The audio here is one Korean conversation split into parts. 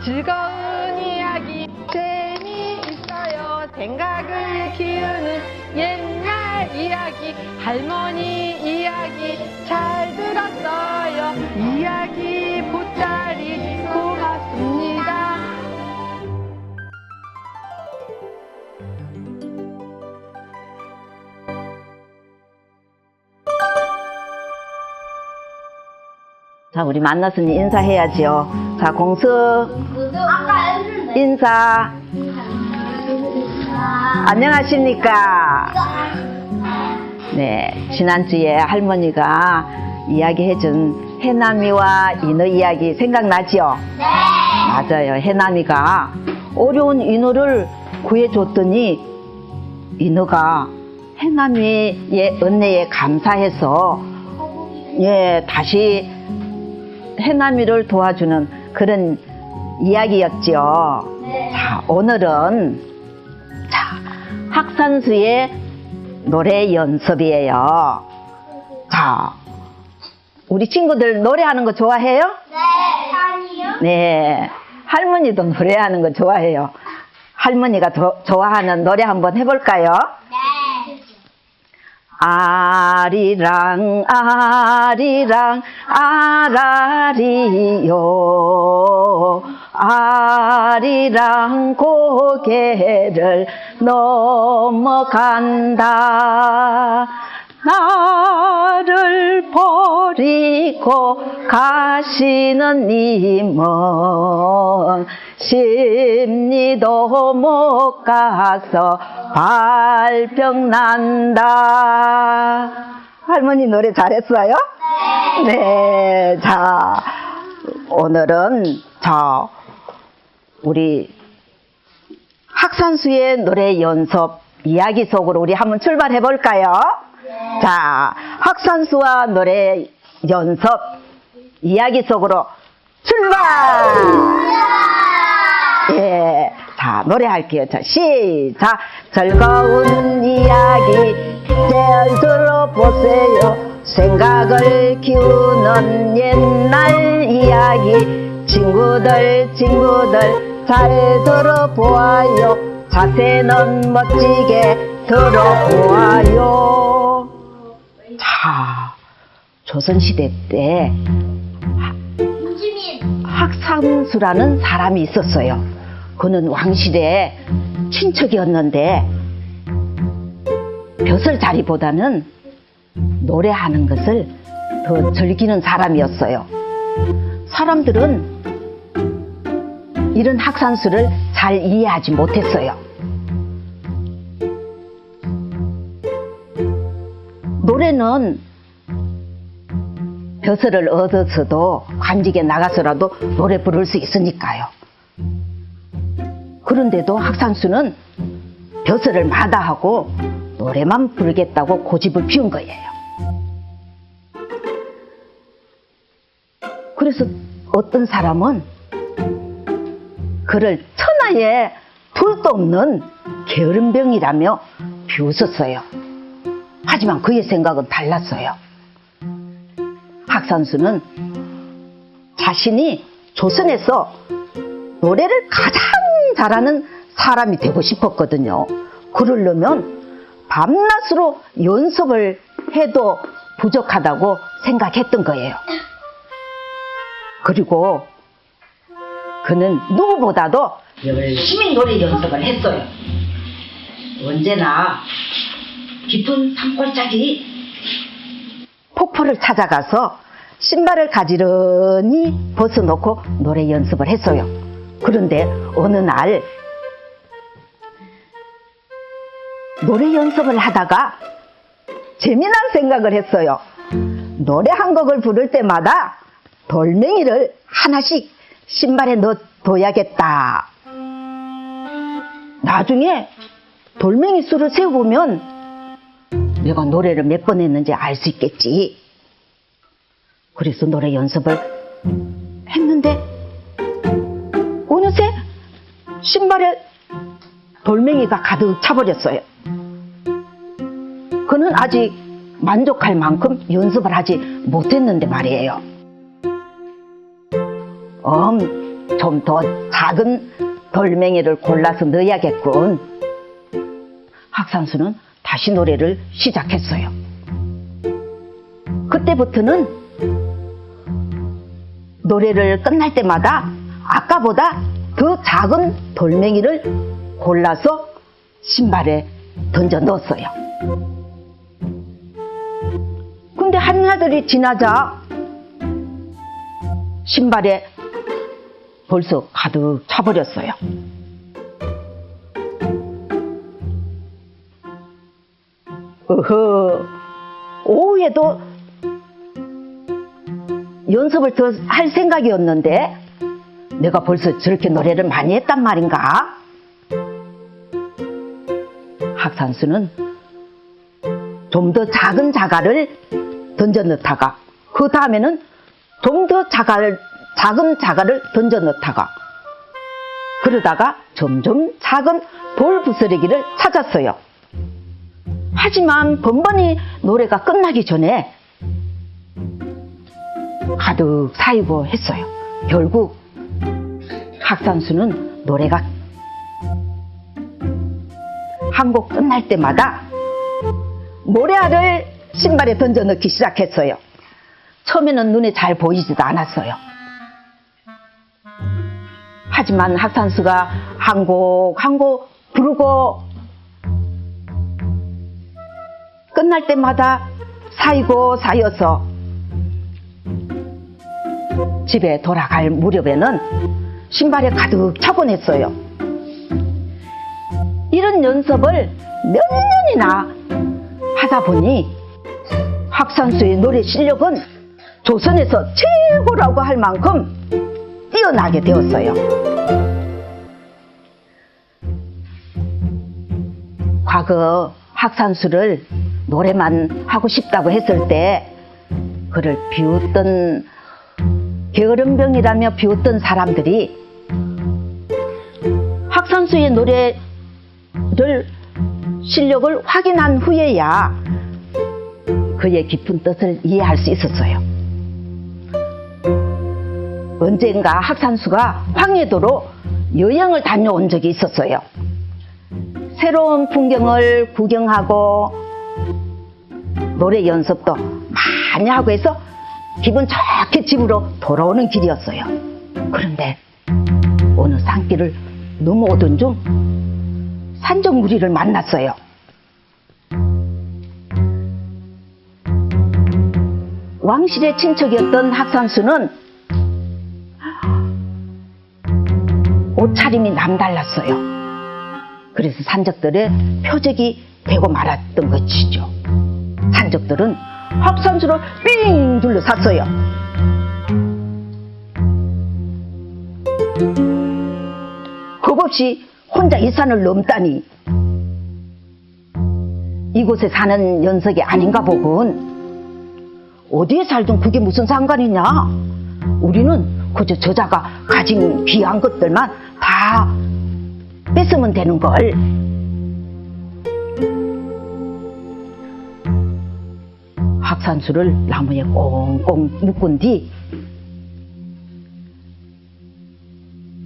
즐거운 이야기 재미있어요. 생각을 키우는 옛날 이야기, 할머니 이야기 잘 들었어요. 이야기 보따리 고맙습니다. 자, 우리 만났으니 인사해야지요. 자, 공수 아까 했는데. 인사. 안녕하십니까? 네, 지난주에 할머니가 이야기해준 해남이와 인어 이야기 생각나지요? 네. 맞아요. 해남이가 어려운 인어를 구해줬더니 인어가 해남이의 은혜에 감사해서 다시 해남이를 도와주는 그런 이야기였죠. 네. 자, 오늘은 학산수의 노래 연습이에요. 자, 우리 친구들 노래하는 거 좋아해요? 네. 아니요. 네, 할머니도 노래하는 거 좋아해요. 할머니가 좋아하는 노래 한번 해볼까요? 네. 아리랑 아리랑 아라리요, 아리랑 고개를 넘어간다. 나를 버리고 가시는 님은 십리도 못 가서 발병 난다. 할머니 노래 잘했어요? 네. 자, 오늘은 우리 학산수의 노래 연습 이야기 속으로 우리 한번 출발해 볼까요? 자, 학산수와 노래 연습 이야기 속으로 출발! 예, 자, 노래할게요. 자, 시작! 즐거운 이야기 잘 들어보세요. 생각을 키우는 옛날 이야기, 친구들 잘 들어보아요. 자세는 멋지게 들어보아요. 자, 조선시대 때 유지민. 학산수라는 사람이 있었어요. 그는 왕실의 친척이었는데 벼슬자리보다는 노래하는 것을 더 즐기는 사람이었어요. 사람들은 이런 학산수를 잘 이해하지 못했어요. 노래는 벼슬을 얻어서도 관직에 나가서라도 노래 부를 수 있으니까요. 그런데도 학산수는 벼슬을 마다하고 노래만 부르겠다고 고집을 피운 거예요. 그래서 어떤 사람은 그를 천하에 둘도 없는 게으름병이라며 비웃었어요. 하지만 그의 생각은 달랐어요. 학산수는 자신이 조선에서 노래를 가장 잘하는 사람이 되고 싶었거든요. 그러려면 밤낮으로 연습을 해도 부족하다고 생각했던 거예요. 그리고 그는 누구보다도 열심히 노래 연습을 했어요. 언제나 깊은 산골짜기 폭포를 찾아가서 신발을 가지런히 벗어놓고 노래 연습을 했어요. 그런데 어느 날 노래 연습을 하다가 재미난 생각을 했어요. 노래 한 곡을 부를 때마다 돌멩이를 하나씩 신발에 넣어둬야겠다. 나중에 돌멩이 수를 세어보면 내가 노래를 몇 번 했는지 알 수 있겠지. 그래서 노래 연습을 했는데 어느새 신발에 돌멩이가 가득 차버렸어요. 그는 아직 만족할 만큼 연습을 하지 못했는데 말이에요. 좀 더 작은 돌멩이를 골라서 넣어야겠군. 학산수는 다시 노래를 시작했어요. 그때부터는 노래를 끝날 때마다 아까보다 더 작은 돌멩이를 골라서 신발에 던져 넣었어요. 근데 한나절이 지나자 신발에 벌써 가득 차버렸어요. 오후에도 연습을 더 할 생각이었는데 내가 벌써 저렇게 노래를 많이 했단 말인가? 학산수는 좀 더 작은 자갈을 던져 넣다가 그 다음에는 좀 더 작은 자갈을 던져 넣다가 그러다가 점점 작은 돌 부스러기를 찾았어요. 하지만 번번이 노래가 끝나기 전에 가득 쌓이고 했어요. 결국 학산수는 노래가 한 곡 끝날 때마다 모래알을 신발에 던져 넣기 시작했어요. 처음에는 눈에 잘 보이지도 않았어요. 하지만 학산수가 한 곡 한 곡 부르고 끝날 때마다 쌓이고 쌓여서 집에 돌아갈 무렵에는 신발에 가득 차곤 했어요. 이런 연습을 몇 년이나 하다 보니 학산수의 노래 실력은 조선에서 최고라고 할 만큼 뛰어나게 되었어요. 과거 학산수를 노래만 하고 싶다고 했을 때 그를 비웃던 게으름병이라며 비웃던 사람들이 학산수의 노래를 실력을 확인한 후에야 그의 깊은 뜻을 이해할 수 있었어요. 언젠가 학산수가 황해도로 여행을 다녀온 적이 있었어요. 새로운 풍경을 구경하고 노래 연습도 많이 하고 해서 기분 좋게 집으로 돌아오는 길이었어요. 그런데 어느 산길을 넘어오던 중 산적무리를 만났어요. 왕실의 친척이었던 학산수는 옷차림이 남달랐어요. 그래서 산적들의 표적이 되고 말았던 것이죠. 산적들은 학산수를 삥 둘러쌌어요. 겁없이 혼자 이 산을 넘다니 이곳에 사는 녀석이 아닌가 보군. 어디에 살든 그게 무슨 상관이냐? 우리는 그저 저자가 가진 귀한 것들만 다 뺏으면 되는 걸. 학산수를 나무에 꽁꽁 묶은 뒤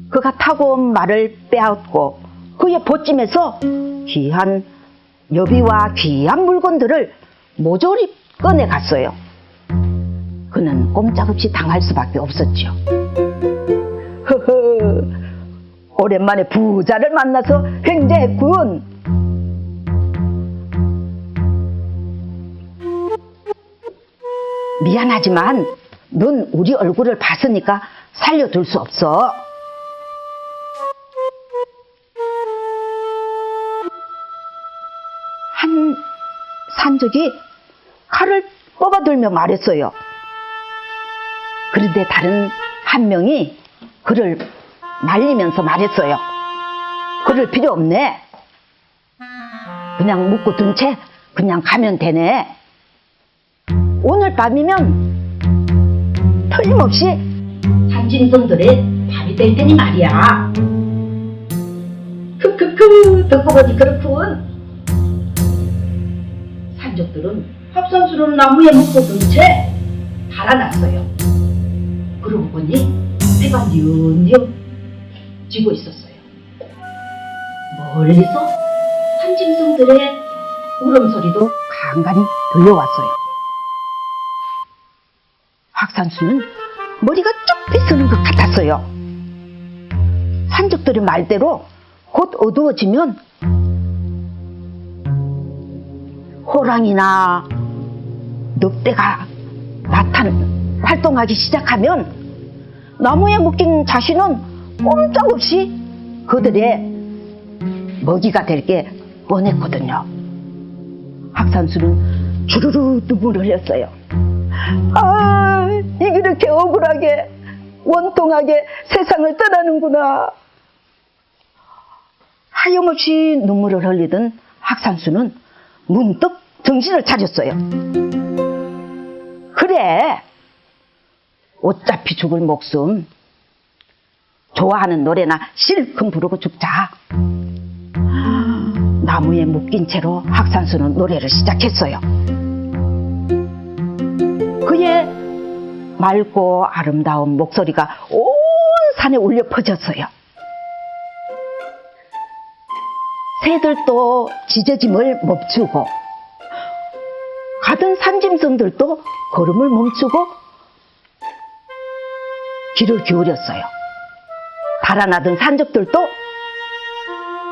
그가 타고 온 말을 빼앗고 그의 보찜에서 귀한 여비와 귀한 물건들을 모조리 꺼내갔어요. 그는 꼼짝없이 당할 수밖에 없었죠. 허허, 오랜만에 부자를 만나서 횡재했군. 미안하지만 넌 우리 얼굴을 봤으니까 살려둘 수 없어. 한 산적이 칼을 뽑아들며 말했어요. 그런데 다른 한 명이 그를 말리면서 말했어요. 그럴 필요 없네. 그냥 묶어둔 채 그냥 가면 되네. 오늘 밤이면 틀림없이 산짐승들의 밥이 될 테니 말이야. 크크크, 듣고 보니 그렇군. 산적들은 합산수를 나무에 묶어둔 채 달아났어요. 그러고 보니 해가 뉘엿뉘엿 지고 있었어요. 멀리서 산짐승들의 울음소리도 간간히 들려왔어요. 학산수는 머리가 쭉 빗서는 것 같았어요. 산적들의 말대로 곧 어두워지면 호랑이나 늑대가 활동하기 시작하면 나무에 묶인 자신은 꼼짝없이 그들의 먹이가 될 게 뻔했거든요. 학산수는 주르르 눈물을 흘렸어요. 아, 이렇게 억울하게 원통하게 세상을 떠나는구나. 하염없이 눈물을 흘리던 학산수는 문득 정신을 차렸어요. 그래, 어차피 죽을 목숨 좋아하는 노래나 실컷 부르고 죽자. 나무에 묶인 채로 학산수는 노래를 시작했어요. 그의 맑고 아름다운 목소리가 온 산에 울려 퍼졌어요. 새들도 짖어짐을 멈추고 가던 산짐승들도 걸음을 멈추고 귀를 기울였어요. 달아나던 산적들도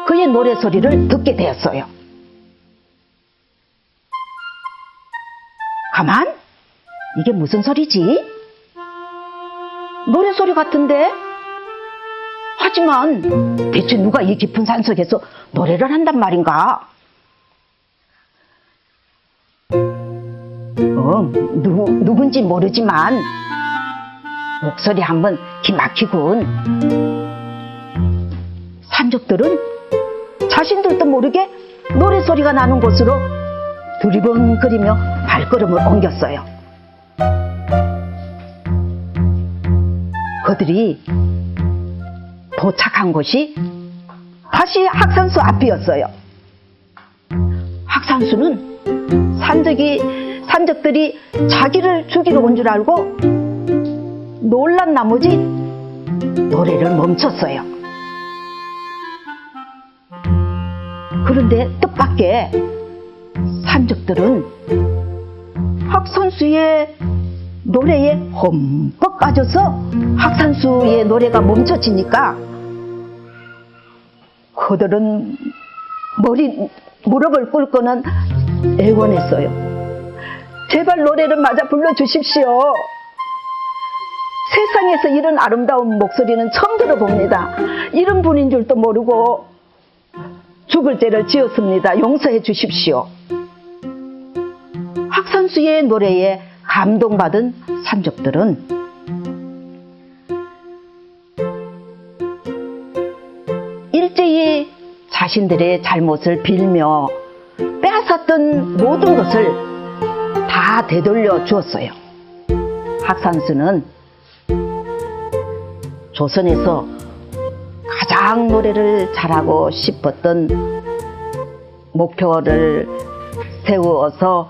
그의 노래소리를 듣게 되었어요. 가만? 이게 무슨 소리지? 노래소리 같은데? 하지만 대체 누가 이 깊은 산속에서 노래를 한단 말인가? 누군지 모르지만 목소리 한번 기막히군. 산적들은 자신들도 모르게 노래소리가 나는 곳으로 두리번거리며 발걸음을 옮겼어요. 그들이 도착한 곳이 다시 학산수 앞이었어요. 학산수는 산적들이 자기를 죽이러 온 줄 알고 놀란 나머지 노래를 멈췄어요. 그런데 뜻밖의 산적들은 학산수의 노래에 흠뻑 빠져서 학산수의 노래가 멈춰지니까 그들은 무릎을 꿇고는 애원했어요. 제발 노래를 맞아 불러주십시오. 세상에서 이런 아름다운 목소리는 처음 들어봅니다. 이런 분인 줄도 모르고 죽을 죄를 지었습니다. 용서해 주십시오. 학산수의 노래에 감동받은 산적들은 일제히 자신들의 잘못을 빌며 빼앗았던 모든 것을 다 되돌려 주었어요. 학산수는 조선에서 가장 노래를 잘하고 싶었던 목표를 세워서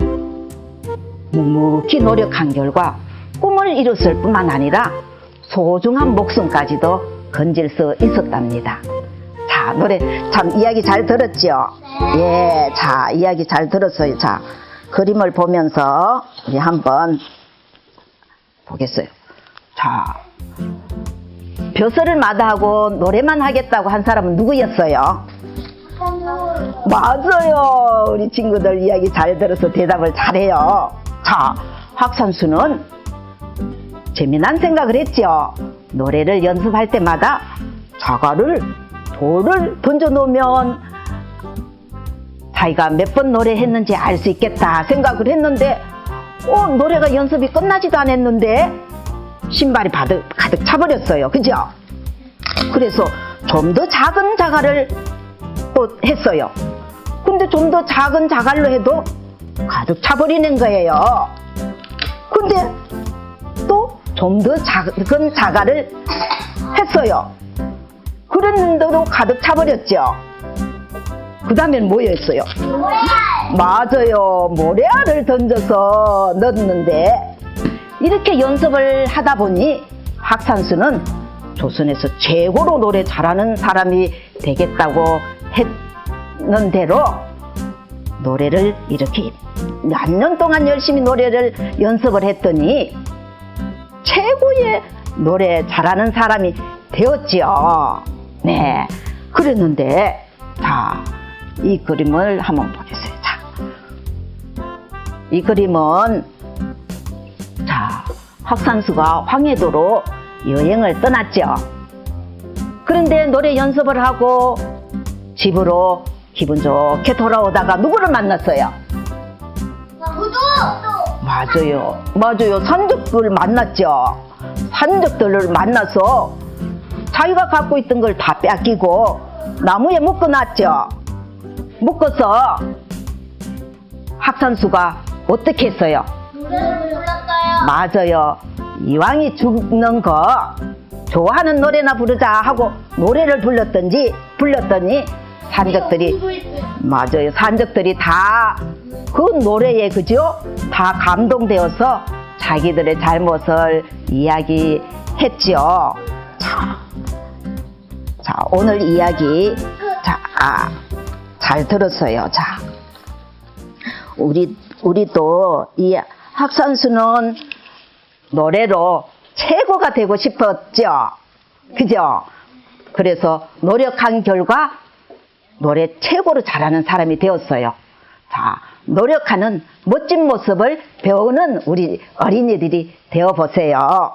묵묵히 노력한 결과 꿈을 이뤘을 뿐만 아니라 소중한 목숨까지도 건질 수 있었답니다. 자, 노래 참 이야기 잘 들었죠? 예, 자, 이야기 잘 들었어요. 자, 그림을 보면서 우리 한번 보겠어요. 자, 벼슬을 마다하고 노래만 하겠다고 한 사람은 누구였어요? 맞아요. 우리 친구들 이야기 잘 들어서 대답을 잘해요. 자, 학산수는 재미난 생각을 했죠. 노래를 연습할 때마다 자갈을 돌을 던져 놓으면 자기가 몇 번 노래했는지 알 수 있겠다 생각을 했는데 노래가 연습이 끝나지도 않았는데 신발이 가득 차버렸어요. 그죠? 그래서 좀 더 작은 자갈을 또 했어요. 근데 좀 더 작은 자갈로 해도 가득 차버리는 거예요. 근데 또 좀 더 작은 자갈을 했어요. 그랬는데도 가득 차버렸죠. 그 다음엔 뭐였어요? 맞아요. 모래알을 던져서 넣었는데 이렇게 연습을 하다 보니 학산수는 조선에서 최고로 노래 잘하는 사람이 되겠다고 했는 대로 노래를 이렇게 몇 년 동안 열심히 노래를 연습을 했더니 최고의 노래 잘하는 사람이 되었지요. 네. 그랬는데, 자, 이 그림을 한번 보겠어요. 자, 이 그림은, 자, 학산수가 황해도로 여행을 떠났죠. 그런데 노래 연습을 하고 집으로 기분 좋게 돌아오다가 누구를 만났어요? 구두. 맞아요. 산적들을 만났죠. 산적들을 만나서 자기가 갖고 있던 걸 다 뺏기고 나무에 묶어놨죠. 묶어서 학산수가 어떻게 했어요? 노래를 불렀어요. 맞아요. 이왕이 죽는 거 좋아하는 노래나 부르자 하고 노래를 불렀더니 산적들이, 맞아요, 산적들이 다 그 노래에, 그죠? 다 감동되어서 자기들의 잘못을 이야기했지요. 자, 오늘 이야기, 잘 들었어요. 자, 우리도 이 학산수는 노래로 최고가 되고 싶었죠. 그죠? 그래서 노력한 결과 노래 최고로 잘하는 사람이 되었어요. 자, 노력하는 멋진 모습을 배우는 우리 어린이들이 되어보세요.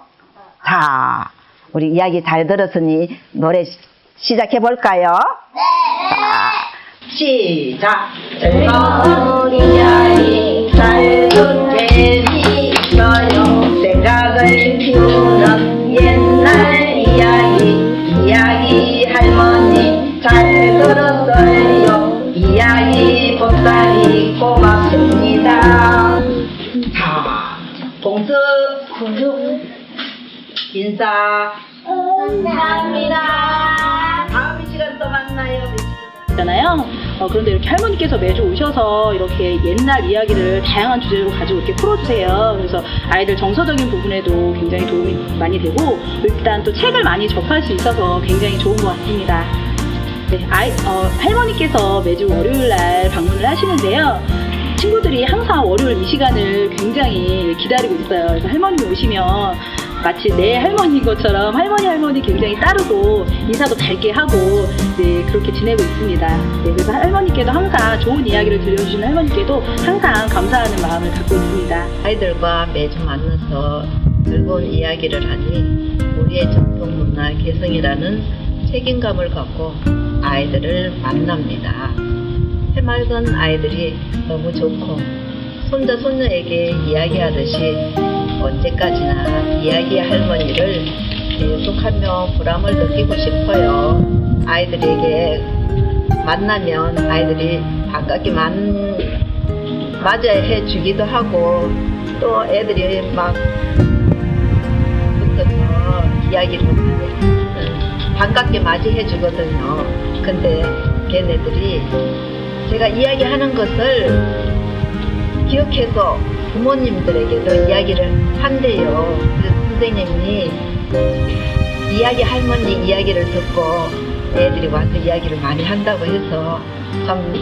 자, 우리 이야기 잘 들었으니 노래 시작해볼까요? 네. 자, 시작! 즐거운 이야기 잘 듣게 있어요. 생각을 키우는 옛날 이야기 할머니 잘 들었어요. 이야기 보따리 고맙습니다. 자, 공수 인사. 감사합니다. 다음 시간 또 만나요. 잖아요. 그런데 이렇게 할머니께서 매주 오셔서 이렇게 옛날 이야기를 다양한 주제로 가지고 이렇게 풀어주세요. 그래서 아이들 정서적인 부분에도 굉장히 도움이 많이 되고, 일단 또 책을 많이 접할 수 있어서 굉장히 좋은 것 같습니다. 네, 할머니께서 매주 월요일 날 방문을 하시는데요. 친구들이 항상 월요일 이 시간을 굉장히 기다리고 있어요. 그래서 할머님이 오시면 마치 내 할머니인 것처럼 할머니 굉장히 따르고 인사도 밝게 하고, 네, 그렇게 지내고 있습니다. 네, 그래서 할머니께도 항상 좋은 이야기를 들려주시는 할머니께도 항상 감사하는 마음을 갖고 있습니다. 아이들과 매주 만나서 즐거운 이야기를 하니 우리의 전통 문화 개성이라는 책임감을 갖고 아이들을 만납니다. 해맑은 아이들이 너무 좋고 손자 손녀에게 이야기하듯이 언제까지나 이야기 할머니를 계속하며 보람을 느끼고 싶어요. 아이들에게 만나면 아이들이 반갑게 맞이해 주기도 하고, 또 애들이 막 붙어서 이야기를 반갑게 맞이해 주거든요. 근데 걔네들이 제가 이야기하는 것을 기억해서 부모님들에게도 이야기를 한대요. 그래서 선생님이 이야기 할머니 이야기를 듣고 애들이 와서 이야기를 많이 한다고 해서 참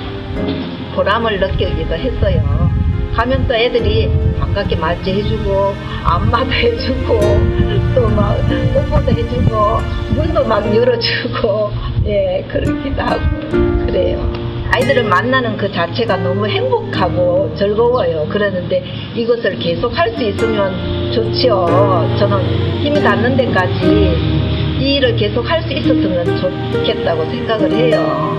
보람을 느끼기도 했어요. 가면 또 애들이 반갑게 맞이해주고 안마도 해주고 또 막 뽀뽀도 해주고 문도 막 열어주고, 예, 그러기도 하고 그래요. 아이들을 만나는 그 자체가 너무 행복하고 즐거워요. 그러는데 이것을 계속 할 수 있으면 좋지요. 저는 힘이 닿는 데까지 이 일을 계속 할 수 있었으면 좋겠다고 생각을 해요.